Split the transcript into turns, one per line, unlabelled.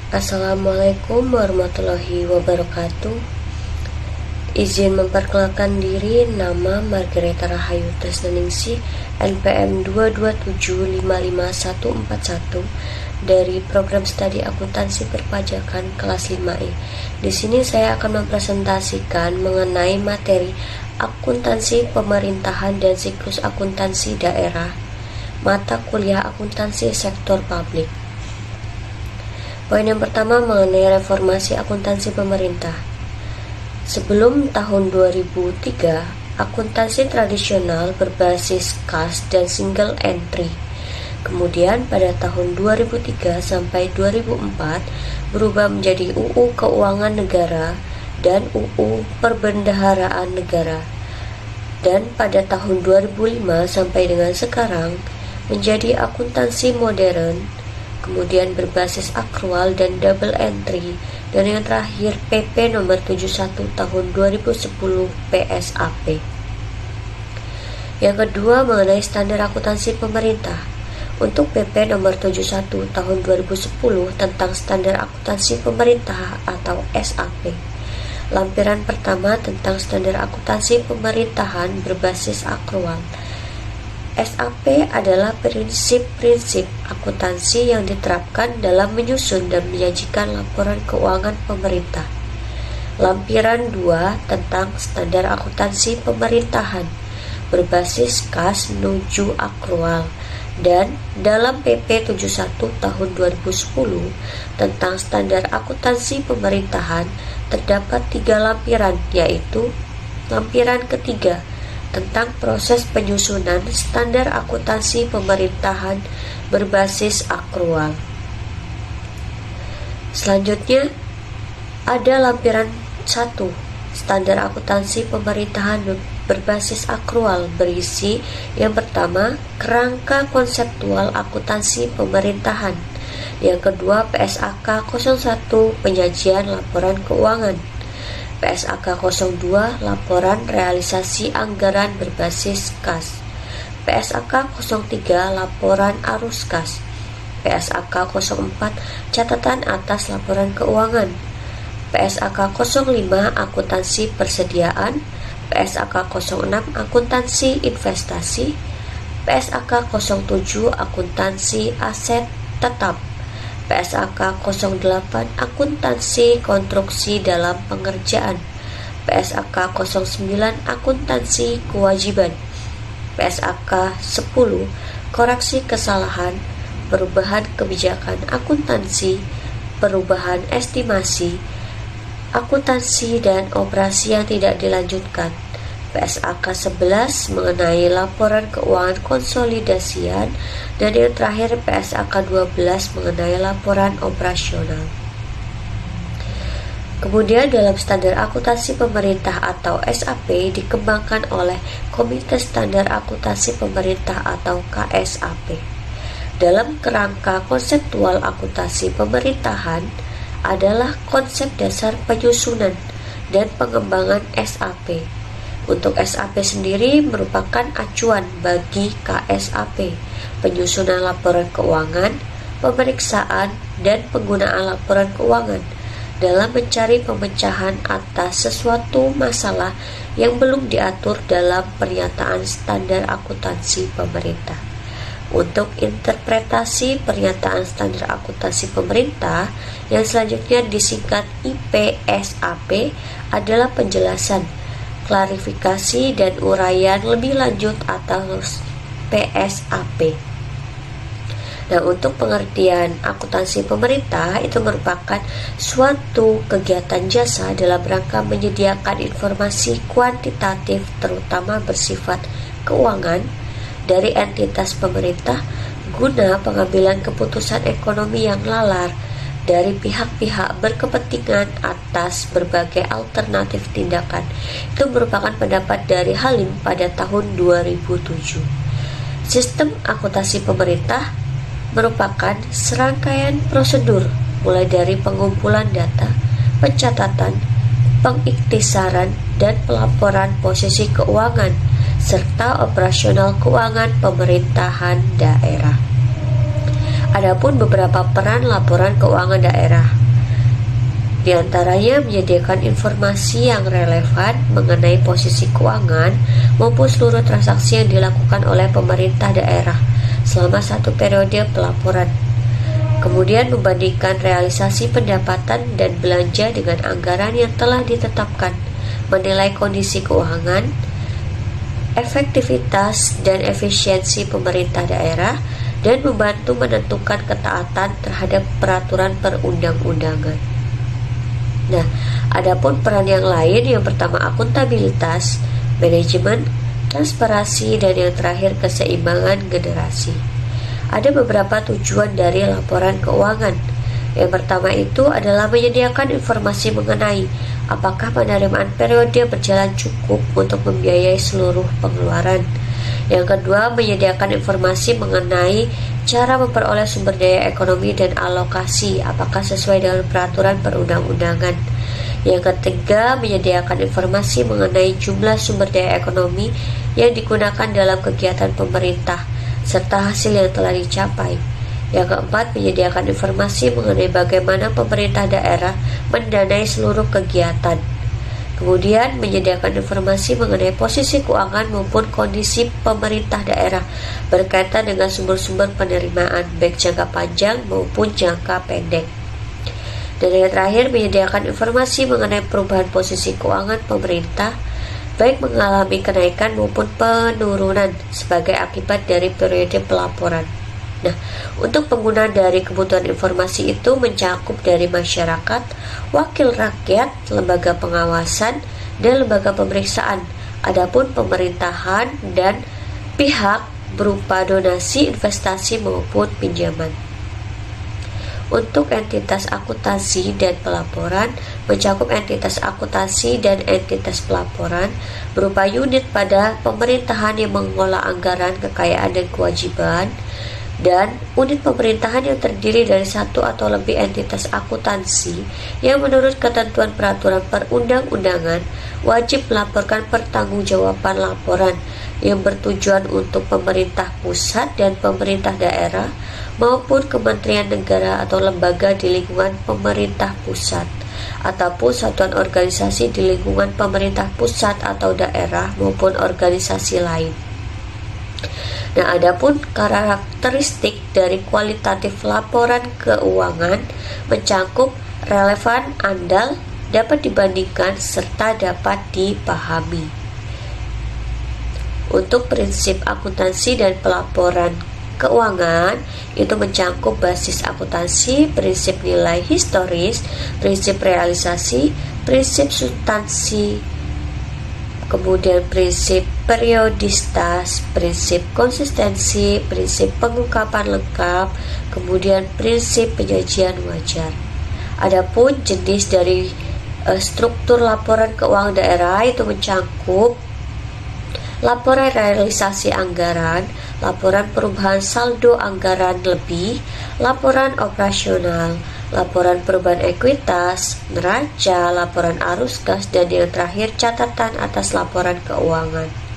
Assalamualaikum warahmatullahi wabarakatuh. Izin memperkenalkan diri, nama Margareta Rahayu Tresnaningsih, NPM 227555141 dari Program Studi Akuntansi Perpajakan kelas 5E. Di sini saya akan mempresentasikan mengenai materi akuntansi pemerintahan dan siklus akuntansi daerah, mata kuliah akuntansi sektor publik. Poin yang pertama mengenai reformasi akuntansi pemerintah. Sebelum tahun 2003, akuntansi tradisional berbasis kas dan single entry. Kemudian pada tahun 2003 sampai 2004 berubah menjadi UU Keuangan Negara dan UU Perbendaharaan Negara. Dan pada tahun 2005 sampai dengan sekarang menjadi akuntansi modern, kemudian berbasis akrual dan double entry, dan yang terakhir PP nomor 71 tahun 2010 PSAP. Yang kedua mengenai standar akuntansi pemerintah. Untuk PP nomor 71 tahun 2010 tentang standar akuntansi pemerintah atau SAP. Lampiran pertama tentang standar akuntansi pemerintahan berbasis akrual. SAP adalah prinsip-prinsip akuntansi yang diterapkan dalam menyusun dan menyajikan laporan keuangan pemerintah. Lampiran 2 tentang standar akuntansi pemerintahan berbasis kas menuju akrual, dan dalam PP 71 tahun 2010 tentang standar akuntansi pemerintahan terdapat 3 lampiran, yaitu lampiran ketiga tentang proses penyusunan standar akuntansi pemerintahan berbasis akrual. Selanjutnya ada lampiran 1, standar akuntansi pemerintahan berbasis akrual, berisi yang pertama kerangka konseptual akuntansi pemerintahan, yang kedua PSAK 01 penyajian laporan keuangan, PSAK 02 laporan realisasi anggaran berbasis kas, PSAK 03 laporan arus kas, PSAK 04 catatan atas laporan keuangan, PSAK 05 akuntansi persediaan, PSAK 06 akuntansi investasi, PSAK 07 akuntansi aset tetap, PSAK 08 akuntansi konstruksi dalam pengerjaan, PSAK 09 akuntansi kewajiban, PSAK 10 koreksi kesalahan, perubahan kebijakan akuntansi, perubahan estimasi, akuntansi dan operasi yang tidak dilanjutkan, PSAK 11 mengenai laporan keuangan konsolidasian, dan yang terakhir PSAK 12 mengenai laporan operasional. Kemudian dalam standar akuntansi pemerintah atau SAP dikembangkan oleh Komite Standar Akuntansi Pemerintah atau KSAP. Dalam kerangka konseptual akuntansi pemerintahan adalah konsep dasar penyusunan dan pengembangan SAP. Untuk SAP sendiri merupakan acuan bagi KSAP, penyusunan laporan keuangan, pemeriksaan, dan penggunaan laporan keuangan dalam mencari pemecahan atas sesuatu masalah yang belum diatur dalam pernyataan standar akuntansi pemerintah. Untuk interpretasi pernyataan standar akuntansi pemerintah yang selanjutnya disingkat IPSAP adalah penjelasan, klarifikasi dan uraian lebih lanjut atau PSAP. Nah, untuk pengertian akuntansi pemerintah itu merupakan suatu kegiatan jasa dalam rangka menyediakan informasi kuantitatif terutama bersifat keuangan dari entitas pemerintah guna pengambilan keputusan ekonomi yang nalar dari pihak-pihak berkepentingan atas berbagai alternatif tindakan. Itu merupakan pendapat dari Halim pada tahun 2007. Sistem akuntansi pemerintah merupakan serangkaian prosedur mulai dari pengumpulan data, pencatatan, pengiktisaran, dan pelaporan posisi keuangan serta operasional keuangan pemerintahan daerah. Adapun beberapa peran laporan keuangan daerah, di antaranya menyediakan informasi yang relevan mengenai posisi keuangan maupun seluruh transaksi yang dilakukan oleh pemerintah daerah selama satu periode pelaporan. Kemudian membandingkan realisasi pendapatan dan belanja dengan anggaran yang telah ditetapkan, menilai kondisi keuangan, efektivitas dan efisiensi pemerintah daerah, dan membantu menentukan ketaatan terhadap peraturan perundang-undangan. Nah, adapun peran yang lain, yang pertama akuntabilitas, manajemen, transparansi, dan yang terakhir keseimbangan generasi. Ada beberapa tujuan dari laporan keuangan. Yang pertama itu adalah menyediakan informasi mengenai apakah penerimaan periode berjalan cukup untuk membiayai seluruh pengeluaran. Yang kedua, menyediakan informasi mengenai cara memperoleh sumber daya ekonomi dan alokasi apakah sesuai dengan peraturan perundang-undangan. Yang ketiga, menyediakan informasi mengenai jumlah sumber daya ekonomi yang digunakan dalam kegiatan pemerintah serta hasil yang telah dicapai. Yang keempat, menyediakan informasi mengenai bagaimana pemerintah daerah mendanai seluruh kegiatan. Kemudian, menyediakan informasi mengenai posisi keuangan maupun kondisi pemerintah daerah berkaitan dengan sumber-sumber penerimaan, baik jangka panjang maupun jangka pendek. Dan yang terakhir, menyediakan informasi mengenai perubahan posisi keuangan pemerintah, baik mengalami kenaikan maupun penurunan sebagai akibat dari periode pelaporan. Nah, untuk penggunaan dari kebutuhan informasi itu mencakup dari masyarakat, wakil rakyat, lembaga pengawasan, dan lembaga pemeriksaan. Adapun pemerintahan dan pihak berupa donasi, investasi maupun pinjaman. Untuk entitas akuntansi dan pelaporan mencakup entitas akuntansi dan entitas pelaporan berupa unit pada pemerintahan yang mengelola anggaran, kekayaan, dan kewajiban, dan unit pemerintahan yang terdiri dari satu atau lebih entitas akuntansi yang menurut ketentuan peraturan perundang-undangan wajib melaporkan pertanggungjawaban laporan yang bertujuan untuk pemerintah pusat dan pemerintah daerah maupun kementerian negara atau lembaga di lingkungan pemerintah pusat ataupun satuan organisasi di lingkungan pemerintah pusat atau daerah maupun organisasi lain. Nah, adapun karakteristik dari kualitatif laporan keuangan mencakup relevan, andal, dapat dibandingkan, serta dapat dipahami. Untuk prinsip akuntansi dan pelaporan keuangan itu mencakup basis akuntansi, prinsip nilai historis, prinsip realisasi, prinsip substansi, kemudian prinsip periodisitas, prinsip konsistensi, prinsip pengungkapan lengkap, kemudian prinsip penyajian wajar. Adapun jenis dari struktur laporan keuangan daerah itu mencakup laporan realisasi anggaran, laporan perubahan saldo anggaran lebih, laporan operasional, laporan perubahan ekuitas, neraca, laporan arus kas, dan yang terakhir catatan atas laporan keuangan.